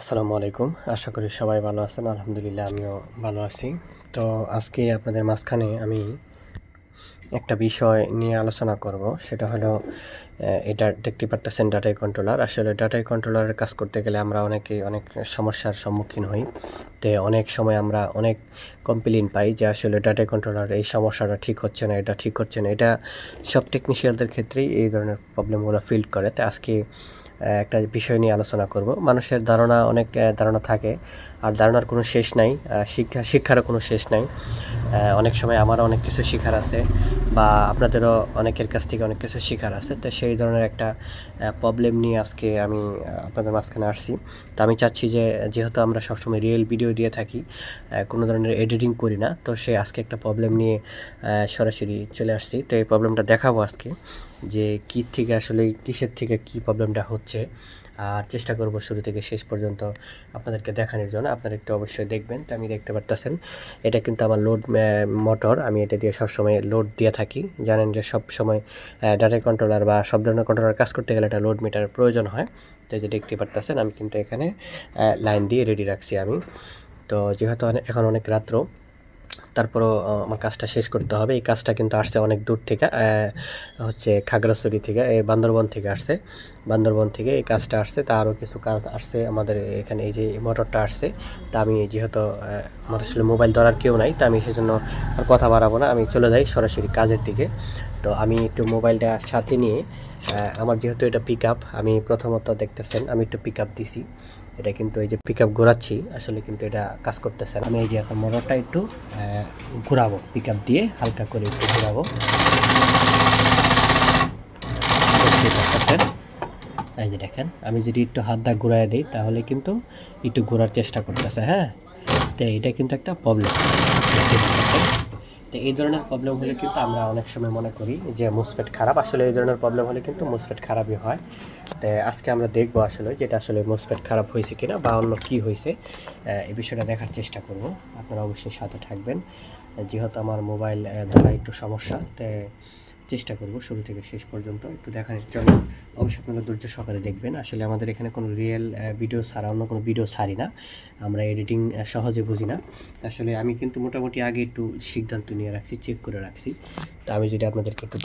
আসসালামু আলাইকুম। আশা করি সবাই ভালো আছেন। আলহামদুলিল্লাহ আমিও ভালো আছি। তো আজকে আপনাদের মাঝখানে আমি একটা বিষয় নিয়ে আলোচনা করব। সেটা হলো এটা দেখতে পারতেছেন ডাটাই কন্ট্রোলার। আসলে ডাটাই কন্ট্রোলারের কাজ করতে গেলে আমরা অনেকেই অনেক সমস্যার সম্মুখীন হই। তো অনেক সময় আমরা অনেক কমপ্লেইন পাই যে আসলে ডাটাই কন্ট্রোলার এই সমস্যাটা ঠিক হচ্ছে না, এটা ঠিক হচ্ছে না। এটা সব টেকনিশিয়ানদের ক্ষেত্রেই এই ধরনের প্রবলেমগুলো ফিল করে। তো আজকে একটা বিষয় নিয়ে আলোচনা করব। মানুষের ধারণা অনেক ধারণা থাকে, আর ধারণার কোনো শেষ নাই। শিক্ষারও কোনো শেষ নাই। অনেক সময় আমারও অনেক কিছু শেখার আছে, বা আপনাদেরও অনেকের কাছ থেকে অনেক কিছু শেখার আছে। তো সেই ধরনের একটা প্রবলেম নিয়ে আজকে আমি আপনাদের মাঝখানে আসছি। তো আমি চাচ্ছি যে, যেহেতু আমরা সবসময় রিয়েল ভিডিও দিয়ে থাকি, কোনো ধরনের এডিটিং করি না, তো সে আজকে একটা প্রবলেম নিয়ে সরাসরি চলে আসছি। তো এই প্রবলেমটা দেখাবো আজকে, যে কী থেকে আসলে কিসের থেকে কী প্রবলেমটা হচ্ছে। আর চেষ্টা করব শুরু থেকে শেষ পর্যন্ত আপনাদেরকে দেখানোর জন্য। আপনারা একটু অবশ্যই দেখবেন। তো আমি দেখতে পারতেছেন, এটা কিন্তু আমার লোড মোটর। আমি এটা দিয়ে সবসময় লোড দিয়ে থাকি। জানেন যে সব সময় ডাটা কন্ট্রোলার বা সব ধরনের কন্ট্রোলার কাজ করতে গেলে একটা লোড মিটারের প্রয়োজন হয়। তো এই যে দেখতে পারতেছেন, আমি কিন্তু এখানে লাইন দিয়ে রেডি রাখছি আমি। তো যেহেতু এখন অনেক রাত্র, তারপরও আমার কাজটা শেষ করতে হবে। এই কাজটা কিন্তু আসছে অনেক দূর থেকে, হচ্ছে খাগড়াছড়ি থেকে, এই বান্দরবন থেকে আসছে। বান্দরবন থেকে এই কাজটা আসছে। তা আরও কিছু কাজ আসছে আমাদের এখানে। এই যে মোটরটা আসছে, তা আমি যেহেতু আমার আসলে মোবাইল ধরার কেউ নাই, তা আমি সেজন্য আর কথা বাড়াবো না, আমি চলে যাই সরাসরি কাজের দিকে। তো আমি একটু মোবাইলটা সাথে নিয়ে, আমার যেহেতু এটা পিক আপ, আমি প্রথমত দেখতেছেন আমি একটু পিক আপ দিছি। এটা কিন্তু এই যে পিক আপ ঘোরাচ্ছি, আসলে কিন্তু এটা কাজ করতেছে না। আমি এই যে এখন মোটরটা একটু ঘোরাবো, পিক আপ দিয়ে হালকা করে একটু ঘোরাবো। দেখতেই পাচ্ছেন, এই যে দেখেন, আমি যদি একটু হাত দা ঘুরাই দিই, তাহলে কিন্তু একটু ঘোরার চেষ্টা করতেছে। হ্যাঁ, তো এটা কিন্তু একটা প্রবলেম। দেখতে পাচ্ছেন, তো এই ধরনের প্রবলেম হলে কিন্তু আমরা অনেক সময় মনে করি যে মোসফেট খারাপ। আসলে এই ধরনের প্রবলেম হলে কিন্তু মোসফেট খারাপই হয়। তো আজকে আমরা দেখবো আসলে যেটা আসলে মোসফেট খারাপ হয়েছে কিনা, বা অন্য কী হয়েছে, এই বিষয়টা দেখার চেষ্টা করব। আপনারা অবশ্যই সাথে থাকবেন। যেহেতু আমার মোবাইল ধরা একটু সমস্যা, তো চেষ্টা করব শুরু থেকে শেষ পর্যন্ত একটু দেখানোর জন্য। অবশ্যই আপনারা ধৈর্য সহকারে দেখবেন। আসলে আমাদের এখানে কোনো রিয়েল ভিডিও ছাড়া অন্য কোনো ভিডিও ছাড়ি না। আমরা এডিটিং সহজে বুঝি না। আসলে আমি কিন্তু মোটামুটি আগে একটু সিদ্ধান্ত নিয়ে রাখছি, চেক করে রাখছি। তো আমি যদি আপনাদেরকে একটু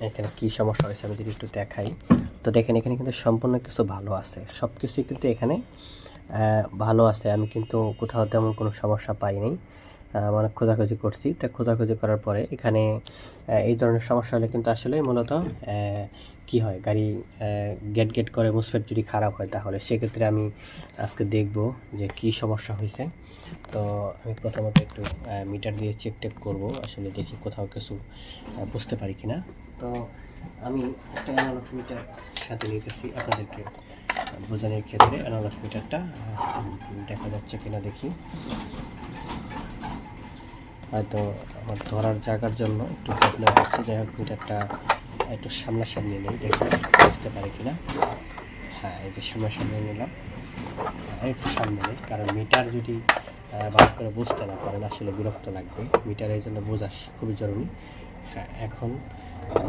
এখানে কী সমস্যা হয়েছে আমি যদি একটু দেখাই, তো দেখেন এখানে কিন্তু সম্পূর্ণ কিছু ভালো আছে। সব কিছুই কিন্তু এখানে ভালো আছে। আমি কিন্তু কোথাও তেমন কোনো সমস্যা পাইনি। অনেক খোঁজাখুঁজি করছি। তা খোঁজাখুঁজি করার পরে এখানে এই ধরনের সমস্যা হলে কিন্তু আসলে মূলত কী হয়, গাড়ি গেট করে মুসফেট যদি খারাপ হয়, তাহলে সেক্ষেত্রে আমি আজকে দেখব যে কী সমস্যা হয়েছে। তো আমি প্রথমত একটু মিটার দিয়ে চেক করবো, আসলে দেখি কোথাও কিছু বুঝতে পারি কিনা। তো আমি একটা অ্যানালগ মিটার সাথে নিতেছি আপনাদেরকে বোঝানোর ক্ষেত্রে। অ্যানালগ মিটারটা দেখা যাচ্ছে কিনা দেখি। হয়তো আমার ধরার জায়গার জন্য একটু প্রবলেম হচ্ছে। যাই হোক, মিটারটা একটু সামনাসামনি নেই, দেখি বুঝতে পারি কিনা। হ্যাঁ, এই যে সামনাসামনি নিলাম। একটু সামনে নেই, কারণ মিটার যদি ভালো করে বুঝতে না পারেন আসলে বিরক্ত লাগবে। মিটার এই জন্য বোঝা খুবই জরুরি। হ্যাঁ, এখন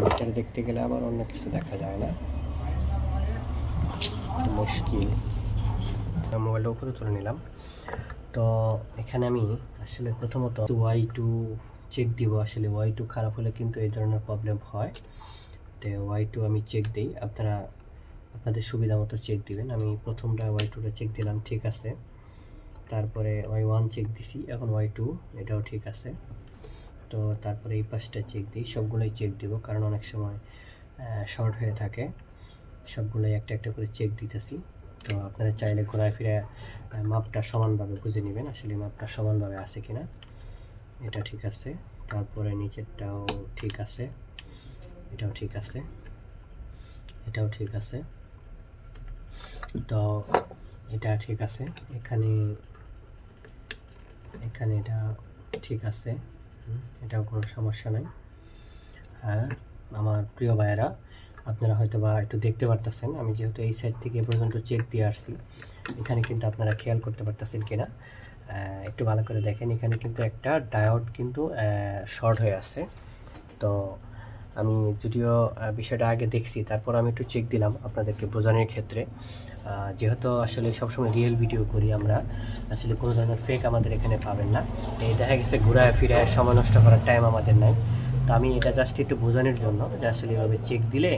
মিটার দেখতে গেলে আবার অন্য কিছু দেখা যায় না, একটু মুশকিল। মোবাইলটা উপরে তুলে নিলাম। তো এখানে আমি আসলে প্রথমত Y2 চেক দিব। আসলে Y2 খারাপ হলে কিন্তু এই ধরনের প্রবলেম হয়। তো Y2 আমি চেক দিই, আপনারা আপনাদের সুবিধা মতো চেক দিবেন। আমি প্রথমটা Y2টা চেক দিলাম, ঠিক আছে। তারপরে Y1 চেক দিছি, এখন Y2 এটাও ঠিক আছে। তো তারপরে এই পাশটা চেক দিই, সবগুলোই চেক দিব, কারণ অনেক সময় শর্ট হয়ে থাকে। সবগুলোই একটা একটা করে চেক দিতেছি। তো আপনারা চাইলে ঘোরায় ফিরে মাপটা সমানভাবে বুঝে নেবেন, আসলে মাপটা সমানভাবে আছে কিনা। এটা ঠিক আছে, তারপরে নিচেরটাও ঠিক আছে, এটাও ঠিক আছে, এটাও ঠিক আছে। তো এটা ঠিক আছে, এখানে এখানে এটা ঠিক আছে, এটাও কোনো সমস্যা নাই। হ্যাঁ, আমার প্রিয় ভাইয়েরা, আপনারা হয়তো বা একটু দেখতে পারতেছেন, আমি যেহেতু এই সাইড থেকে এ পর্যন্ত চেক দিয়ে আসছি, এখানে কিন্তু আপনারা খেয়াল করতে পারতেছেন কিনা একটু ভালো করে দেখেন। এখানে কিন্তু একটা ডায়োড কিন্তু শর্ট হয়ে আছে। তো আমি যদিও বিষয়টা আগে দেখছি, তারপর আমি একটু চেক দিলাম আপনাদেরকে বোঝানোর ক্ষেত্রে। যেহেতু আসলে সবসময় রিয়েল ভিডিও করি আমরা, আসলে কোনো ধরনের ফেক আমাদের এখানে পাবেন না। এই দেখা গেছে ঘোরায় ফিরায় সময় নষ্ট করার টাইম আমাদের নাই। তো আমি এটা জাস্ট একটু বোঝানোর জন্য যে আসলে এভাবে চেক দিলে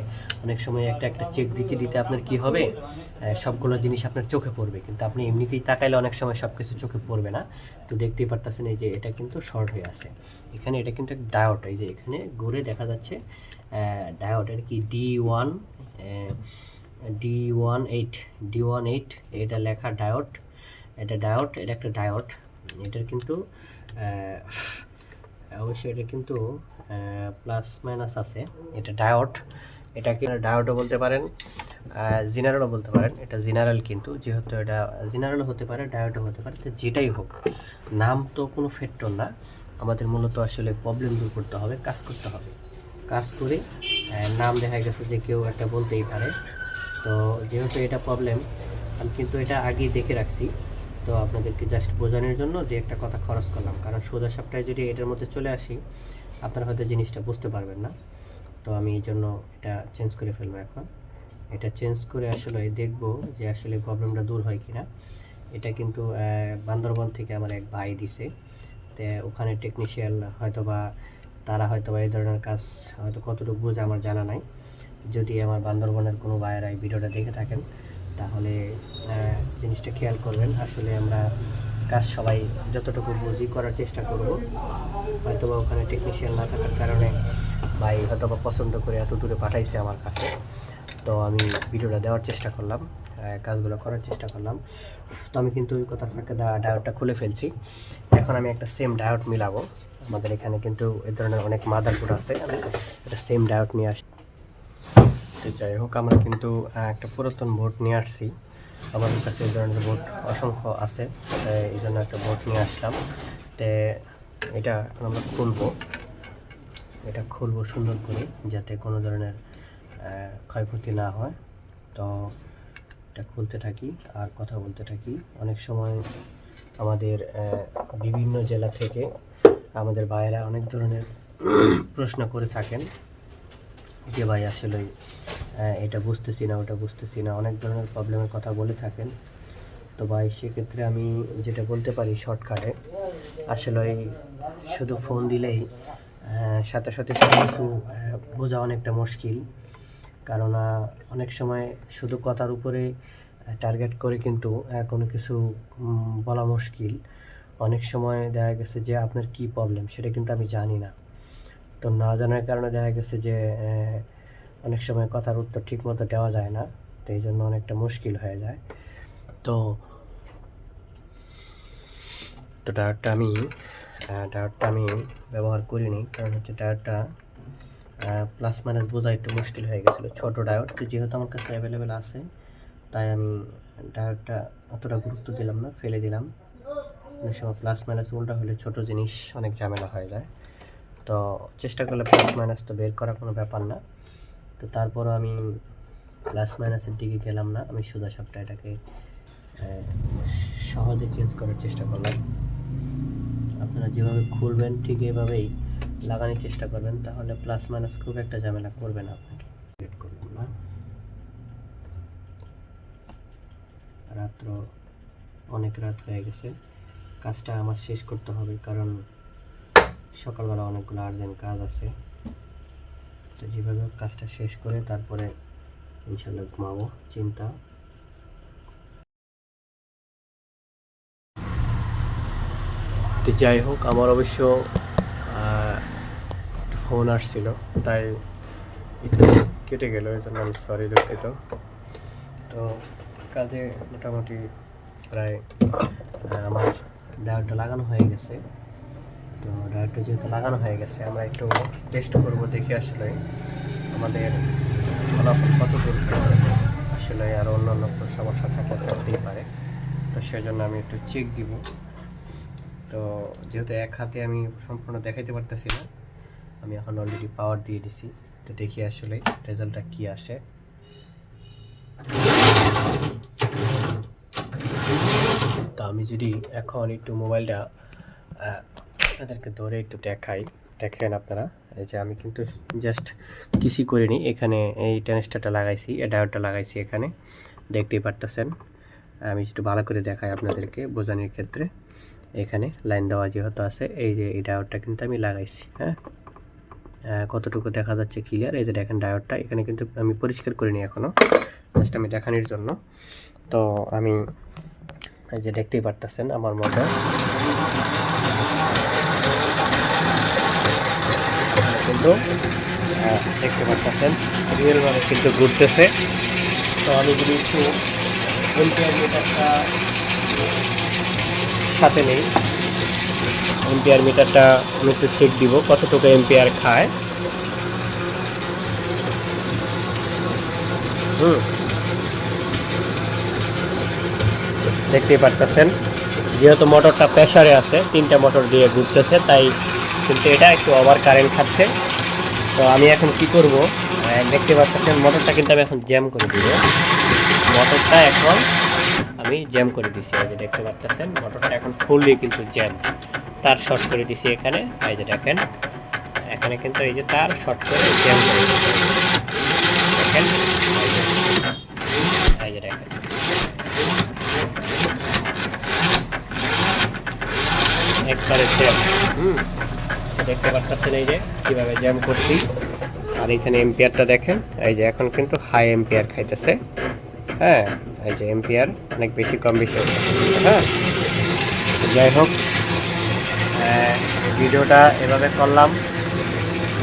অনেক সময় একটা একটা চেক দিতে দিতে আপনার কি হবে, সবগুলো জিনিস আপনার চোখে পড়বে, কিন্তু আপনি এমনিতেই তাকাইলে অনেক সময় সব কিছু চোখে পড়বে না। তো দেখতেই পারতেছেন এই যে এটা কিন্তু শর্ট হয়ে আছে এখানে, এটা কিন্তু এক ডায়োড, এই যে এখানে ঘুরে দেখা যাচ্ছে ডায়োড, এটা কি D18 এটা লেখা ডায়োড, এটা ডায়োড, এটা একটা ডায়োড। এটার কিন্তু অবশ্যই এটা কিন্তু প্লাস মাইনাস আছে। এটা ডায়োড, এটাকে ডায়োডও বলতে পারেন, জেনারেলও বলতে পারেন। এটা জেনারেল, কিন্তু যেহেতু এটা জেনারেলও হতে পারে, ডায়োডও হতে পারে, তো যেটাই হোক নাম তো কোনো ফ্যাক্টর না। আমাদের মূলত আসলে প্রবলেম দূর করতে হবে, কাজ করতে হবে। কাজ করে নাম দেখা গেছে যে কেউ একটা বলতেই পারে। তো যেহেতু এটা প্রবলেম, আমি কিন্তু এটা আগেই দেখে রাখছি, তো আপনাদেরকে জাস্ট বোঝানোর জন্য যে একটা কথা খরচ করলাম, কারণ সোজা সাপটায় যদি এটার মধ্যে চলে আসি আপনারা হয়তো জিনিসটা বুঝতে পারবেন না। তো আমি এই জন্য এটা চেঞ্জ করে ফেলবো এখন। এটা চেঞ্জ করে আসলে দেখব যে আসলে প্রবলেমটা দূর হয় কিনা। এটা কিন্তু বান্দরবন থেকে আমার এক ভাই দিছে, তো ওখানে টেকনিশিয়ান হয়তো বা তারা হয়তো বা এই ধরনের কাজ হয়তো কতটুকু বোঝে আমার জানা নাই। যদি আমার বান্দরবনের কোনো ভাইয়েরা এই ভিডিওটা দেখে থাকেন তাহলে জিনিসটা খেয়াল করবেন। আসলে আমরা কাজ সবাই যতটুকু বুঝি করার চেষ্টা করব। হয়তো বা ওখানে টেকনিশিয়ান না থাকার কারণে ভাই হয়তো বা পছন্দ করে এত দূরে পাঠাইছে আমার কাছে, তো আমি ভিডিওটা দেওয়ার চেষ্টা করলাম, কাজগুলো করার চেষ্টা করলাম। তো আমি কিন্তু ওই কথার ফাঁকে ডায়োডটা খুলে ফেলছি। এখন আমি একটা সেম ডায়োড মিলাবো। আমাদের এখানে কিন্তু এই ধরনের অনেক মাদারবোর্ড আছে, আমি একটা সেম ডায়োড নিয়ে আসছি। তো যাই হোক, আমরা কিন্তু একটা পুরাতন বোর্ড নিয়ে আসছি, আমাদের কাছে এই ধরনের বোর্ড অসংখ্য আছে, এই জন্য একটা বোর্ড নিয়ে আসলাম। তো এটা এখন আমরা খুলবো সুন্দর করে, যাতে কোনো ধরনের ক্ষয়ক্ষতি না হয়। তো এটা খুলতে থাকি আর কথা বলতে থাকি। অনেক সময় আমাদের বিভিন্ন জেলা থেকে আমাদের ভাইয়েরা অনেক ধরনের প্রশ্ন করে থাকেন যে ভাই আসলে এটা বুঝতেছি না, ওটা বুঝতেছি না, অনেক ধরনের প্রবলেমের কথা বলে থাকেন। তো ভাই সেক্ষেত্রে আমি যেটা বলতে পারি শর্টকাটে, আসলে শুধু ফোন দিলেই সাথে সাথে সব কিছু বোঝা অনেকটা মুশকিল। কারণ অনেক সময় শুধু কথার উপরে টার্গেট করে কিন্তু কোনো কিছু বলা মুশকিল। অনেক সময় দেখা গেছে যে আপনার কী প্রবলেম সেটা কিন্তু আমি জানি না। তো না জানার কারণে দেখা গেছে যে অনেক সময় কথার উত্তর ঠিকমতো দেওয়া যায় না, তো এই জন্য অনেকটা মুশকিল হয়ে যায়। তো তো টায়ারটা আমি ব্যবহার করিনি, কারণ হচ্ছে টায়ারটা প্লাস মাইনাস বোঝা একটু মুশকিল হয়ে গেছিলো। ছোটো ডায়োড তো যেহেতু আমার কাছে অ্যাভেলেবেল আছে, তাই আমি ডায়োডটা অতটা গুরুত্ব দিলাম না, ফেলে দিলাম। অনেক সময় প্লাস মাইনাস উল্টা হলে ছোটো জিনিস অনেক ঝামেলা হয়ে যায়। তো চেষ্টা করলে প্লাস মাইনাস তো বের করা কোনো ব্যাপার না। তো তারপরও আমি প্লাস মাইনাসের দিকে গেলাম না, আমি সোজা সাপটা এটাকে সহজে চেঞ্জ করার চেষ্টা করলাম। আপনারা যেভাবে খুলবেন ঠিক এভাবেই লাগানোর চেষ্টা করবেন, তাহলে প্লাস মাইনাস খুব একটা ঝামেলা করবে না আপনাকে। করলাম না, রাত্র অনেক রাত হয়ে গেছে, কাজটা আমার শেষ করতে হবে, কারণ সকালবেলা অনেকগুলো আর্জেন্ট কাজ আছে। তো যেভাবে কাজটা শেষ করে তারপরে ইনশাল্লাহ ঘুমাবো। চিন্তা তো যাই হোক, আমার অবশ্য ফোন আসছিল, তাই একটু কেটে গেল, এই জন্য আমি সরি, দুঃখিত। তো কাজে মোটামুটি প্রায় আমার ডায়োডটা লাগানো হয়ে গেছে। তো ডায়োডটা যেহেতু লাগানো হয়ে গেছে, আমরা একটু টেস্ট করবো, দেখি আসলে আমাদের ফলাফল কত দূর হয়েছে। আসলে আরও অন্যান্য সমস্যা থাকলে থাকতেই পারে, তো সেজন্য আমি একটু চেক দিব। তো যেহেতু এক হাতে আমি সম্পূর্ণ দেখাইতে পারতেছি না, আমি এখন অলরেডি পাওয়ার দিয়ে দিছি, তো দেখি আসলে রেজাল্টটা কি আসে। তো আমি যদি এখন একটু মোবাইলটা আপনাদেরকে ধরে একটু দেখাই, দেখেন আপনারা, এই যে আমি কিন্তু জাস্ট কিছুই করিনি, এখানে এই ট্রানজিস্টরটা লাগাইছি, এই ডায়োডটা লাগাইছি এখানে, দেখতেই পারতেছেন। আমি একটু ভালো করে দেখাই আপনাদেরকে বোঝানোর ক্ষেত্রে। এখানে লাইন দেওয়া যেহেতু আছে, এই যে এই ডায়োডটা কিন্তু আমি লাগাইছি। হ্যাঁ, কতটুকু দেখা যাচ্ছে ক্লিয়ার? এই যে দেখেন ডায়োডটা এখানে কিন্তু আমি পরিষ্কার করিনি এখনও, জাস্ট আমি দেখানোর জন্য। তো আমি এই যে দেখতেই পারতেছেন আমার মোটর কিন্তু দেখতে পারতেছেন রিয়েলভাবে কিন্তু ঘুরতেছে। তো আমি যদি একটু এম্পিয়ার মিটারটা সাথে নেই, এম্পিয়ার মিটারটা আমি একটু চেক দিব কতটুকু এম্পিয়ার খায়। দেখতেই পারতেছেন যেহেতু মোটরটা প্রেসারে আছে, 3টা মোটর দিয়ে ঘুরতেছে, তাই কিন্তু এটা একটু ওভার কারেন্ট খাচ্ছে। তো আমি এখন কি করব, দেখতে পাচ্ছেন মোটরটা কিন্তু আমি এখন জ্যাম করে দিব। মোটরটা এখন আমি জ্যাম করে দিছি, এই যে দেখতে পাচ্ছেন মোটরটা এখন ফুললি কিন্তু জ্যাম, তার শর্ট করে দিছি এখানে। এই যে দেখেন এখানে কিন্তু এই যে তার শর্ট করে জ্যাম করে দিছি দেখেন। এই যে দেখেন একবারে জ্যাম। দেখতে পাচ্ছেন এই যে কীভাবে জ্যাম করছি। আর এখানে এম্পিয়ারটা দেখেন, এই যে এখন কিন্তু হাই এম্পিয়ার খাইতেছে। হ্যাঁ, এই যে এম্পিয়ার অনেক বেশি কম বেশি হচ্ছে। হ্যাঁ, যাই হোক ভিডিওটা এভাবে করলাম,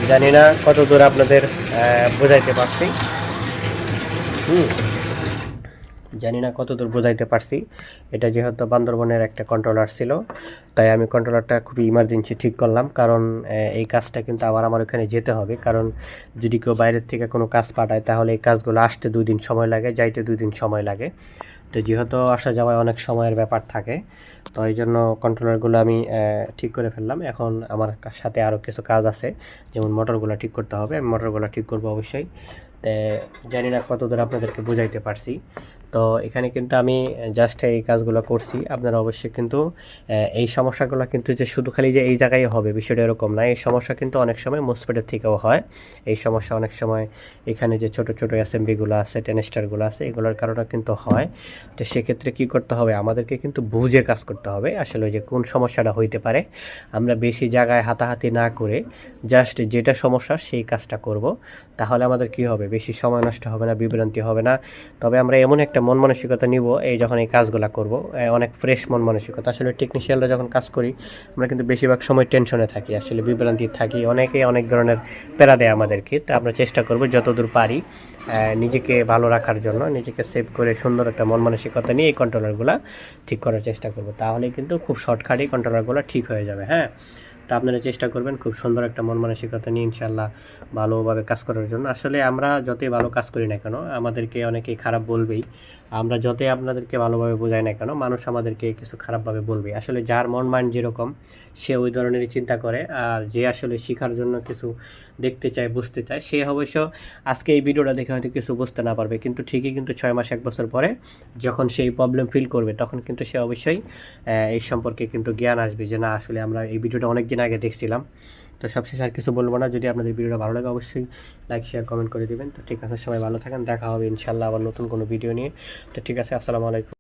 জানি না কত দূর আপনাদের বোঝাইতে পারছি। জানি না কতদূর বোঝাইতে পারছি। এটা যেহেতু বান্দরবনের একটা কন্ট্রোলার ছিল, তাই আমি কন্ট্রোলারটা খুবই ইমার্জেন্সি ঠিক করলাম। কারণ এই কাজটা কিন্তু আমার ওখানে যেতে হবে। কারণ যদি কেউ বাইরের থেকে কোনো কাজ পাঠায়, তাহলে এই কাজগুলো আসতে 2 দিন সময় লাগে, যাইতে 2 দিন সময় লাগে। তো যেহেতু আসা যাওয়ায় অনেক সময়ের ব্যাপার থাকে, তো এই জন্য কন্ট্রোলারগুলো আমি ঠিক করে ফেললাম। এখন আমার সাথে আরও কিছু কাজ আছে, যেমন মোটরগুলো ঠিক করতে হবে। আমি মোটরগুলো ঠিক করবো অবশ্যই। জানি না কতদূর আপনাদেরকে বুঝাইতে পারছি। তো এখানে কিন্তু আমি জাস্ট এই কাজগুলো করছি। আপনারা অবশ্যই কিন্তু এই সমস্যাগুলো কিন্তু যে শুধু খালি যে এই জায়গায় হবে বিষয়টা এরকম না। এই সমস্যা কিন্তু অনেক সময় মোসফেটের থেকেও হয়। এই সমস্যা অনেক সময় এখানে যে ছোট ছোট অ্যাসেম্বলিগুলো আছে, টেনেস্টারগুলো আছে, এগুলোর কারণে কিন্তু হয়। তো সেক্ষেত্রে কী করতে হবে, আমাদেরকে কিন্তু বুঝে কাজ করতে হবে আসলে যে কোন সমস্যাটা হইতে পারে। আমরা বেশি জায়গায় হাতাহাতি না করে জাস্ট যেটা সমস্যা সেই কাজটা করব। তাহলে আমাদের কি হবে, বেশি সময় নষ্ট হবে না, বিভ্রান্তি হবে না। তবে আমরা এমন একটা মন মানসিকতা নিব এই যখন এই কাজগুলো করব, অনেক ফ্রেশ মন মানসিকতা। আসলে টেকনিশিয়ানরা যখন কাজ করি আমরা কিন্তু বেশিরভাগ সময় টেনশনে থাকি, আসলে বিভ্রান্তি থাকি, অনেকেই অনেক ধরনের প্যারা দেয় আমাদেরকে। তো আমরা চেষ্টা করব যতদূর পারি নিজেকে ভালো রাখার জন্য, নিজেকে সেভ করে সুন্দর একটা মন মানসিকতা নিয়ে এই কন্ট্রোলারগুলো ঠিক করার চেষ্টা করব। তাহলেই কিন্তু খুব শর্টকাটেই কন্ট্রোলারগুলো ঠিক হয়ে যাবে। হ্যাঁ, তা আপনারা চেষ্টা করবেন খুব সুন্দর একটা মন মানসিকতা নিয়ে ইনশাল্লাহ ভালোভাবে কাজ করার জন্য। আসলে আমরা যতই ভালো কাজ করি না কেন, আমাদেরকে অনেকেই খারাপ বলবেই। আমরা যতই আপনাদেরকে ভালোভাবে বোঝাই না কেন, মানুষ আমাদেরকে কিছু খারাপভাবে বলবেই। আসলে যার মন মাইন্ড যেরকম, সে ওই ধরনেরই চিন্তা করে। আর যে আসলে শেখার জন্য কিছু দেখতে চায়, বুঝতে চায়, সে অবশ্য আজকে এই ভিডিওটা দেখে হয়তো কিছু বুঝতে না পারবে, কিন্তু ঠিকই কিন্তু 6 মাস 1 বছর পরে যখন সেই প্রবলেম ফিল করবে, তখন কিন্তু সে অবশ্যই এই সম্পর্কে কিন্তু জ্ঞান আসবে যে না, আসলে আমরা এই ভিডিওটা অনেক দিন আগে দেখছিলাম। তো সবশেষে আর কিছু বলবো না। যদি আপনাদের ভিডিওটা ভালো লাগে অবশ্যই লাইক শেয়ার কমেন্ট করে দিবেন। তো ঠিক আছে, সবাই ভালো থাকেন, দেখা হবে ইনশাল্লাহ আবার নতুন কোনো ভিডিও নিয়ে। তো ঠিক আছে, আসসালামু আলাইকুম।